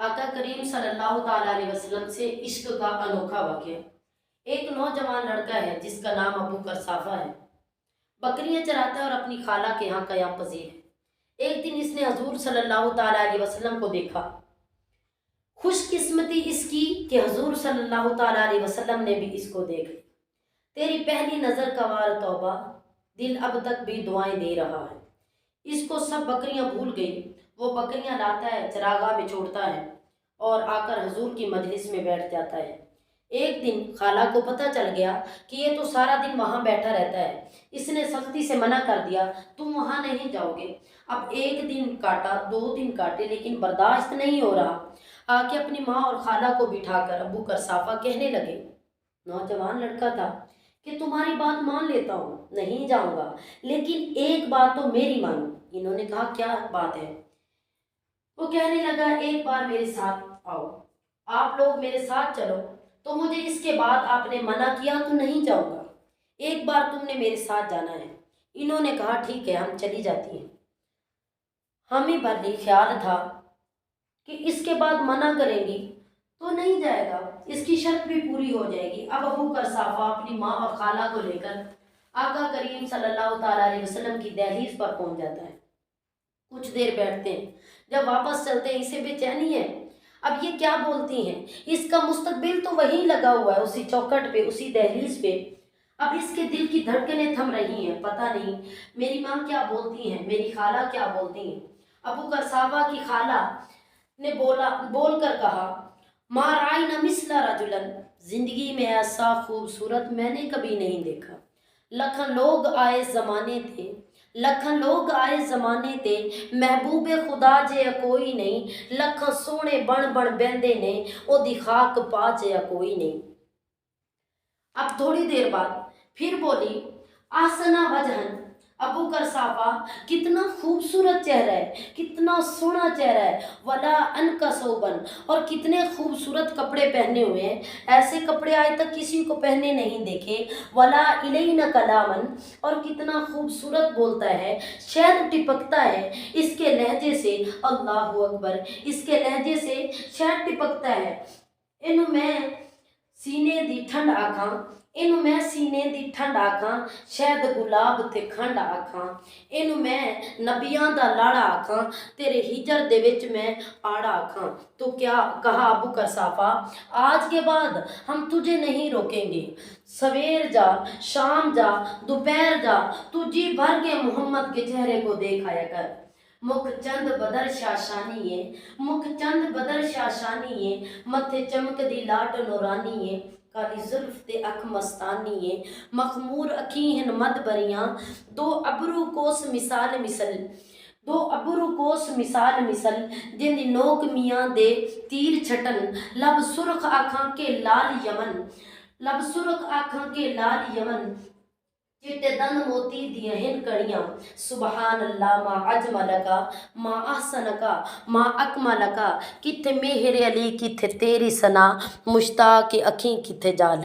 आका करीम सल्लल्लाहु ताला अलैहि वसल्लम से इश्क का अनोखा वाक़या। एक नौजवान लड़का है जिसका नाम अबू करसाफा है। बकरियां चराता है और अपनी खाला के यहाँ क़याम पज़ीर है। एक दिन इसने हजूर सल्लल्लाहु ताला अलैहि वसल्लम को देखा। खुशकिस्मती इसकी कि हजूर सल्लल्लाहु ताला अलैहि वसल्लम ने भी इसको देख ली। तेरी पहली नज़र का वार तौबा, दिल अब तक भी दुआएं दे रहा है। इसको सब बकरियां भूल गई। वो बकरियां लाता है, चरागाह में छोड़ता है और आकर हजूर की मजलिस में बैठ जाता है। एक दिन खाला को पता चल गया कि ये तो सारा दिन वहाँ बैठा रहता है। इसने सख्ती से मना कर दिया, तुम वहाँ नहीं जाओगे। अब एक दिन काटा, 2 दिन काटे, लेकिन बर्दाश्त नहीं हो रहा। आके अपनी माँ और खाला को बिठाकर अबू करसाफा कहने लगे, नौजवान लड़का था, कि तुम्हारी बात मान लेता हूँ, नहीं जाऊँगा, लेकिन एक बात तो मेरी मानो। इन्होंने कहा, क्या बात है? वो कहने लगा, एक बार मेरे साथ आओ, आप लोग मेरे साथ चलो तो मुझे इसके बाद आपने मना किया तो नहीं जाऊंगा, एक बार तुमने मेरे साथ जाना है। इन्होंने कहा, ठीक है, हम चली जाती हैं। हमें भले ख्याल था कि इसके बाद मना करेंगी तो नहीं जाएगा, इसकी शर्त भी पूरी हो जाएगी। अब अबू करसाफा अपनी माँ और खाला को लेकर आका करीम सल्लल्लाहु ताला अलैहि वसल्लम की दहलीज पर पहुंच जाता है। कुछ देर बैठते हैं, जब वापस चलते हैं इसे बेचैनी है। अब ये क्या बोलती हैं, इसका मुस्तकबिल तो वहीं लगा हुआ है, उसी चौखट पे, उसी दहलीज पे। अब इसके दिल की धड़कनें थम रही हैं, पता नहीं मेरी माँ क्या बोलती हैं, मेरी खाला क्या बोलती हैं। अबू करसाफा की खाला ने बोलकर कहा, माँ राय न मिसला रजुलन, जिंदगी में ऐसा खूबसूरत मैंने कभी नहीं देखा। लखन लोग आए ज़माने थे, लखन लोग आए ज़माने ते, महबूबे खुदा जे कोई नहीं। लखन सोने बन बन बहंदे ने, ओदी खाक पा जे कोई नहीं। अब थोड़ी देर बाद फिर बोली, आसना वजहन, अबू करसाफा कितना खूबसूरत चेहरा है, कितना सोना चेहरा है। वला अनका सोबन, और कितने खूबसूरत कपड़े पहने हुए हैं, ऐसे कपड़े आज तक किसी को पहने नहीं देखे। वला इलैना कलामन, और कितना खूबसूरत बोलता है, शहद टिपकता है इसके लहजे से। अल्लाहु अकबर, इसके लहजे से शहद टिपकता है। इनु मैं सीने दी ठंड आखां, इनु मैं सीने दी ठंड आखां, शहद गुलाब ते खंड आखां। इनु मैं नबियां दा लाड़ा आखां, तेरे हिजर दे विच मैं आड़ा आखां। तो क्या कहा अबू करसाफा, आज के बाद हम तुझे नहीं रोकेंगे। सवेर जा, शाम जा, दोपहर जा, तू जी भर के मोहम्मद के चेहरे को देख आया कर। मुख चंद बदर शाशानी है, मुख चंद बदर शाशानी है, मथे चमक दी लाट नूरानी है। काली जुल्फ ते अख मस्तानी है, मखमूर अखी हन मद बरियां। दो अबरू कोस मिसाल मिसल, दो अबरू कोस मिसाल मिसल, जिंदी नोक मियाँ दे तीर छटन। लब सुरख आखां के लाल यमन, लब सुरख आखां के लाल यमन, चिट्टे दंद मोती दिया हिन कड़ियां। सुबहान अल्लाह मा अजमलका, मा अहसनका, मा अकमलका। किथे मेहर अली, किथे तेरी सना, मुश्ताक अखी किथे जाल।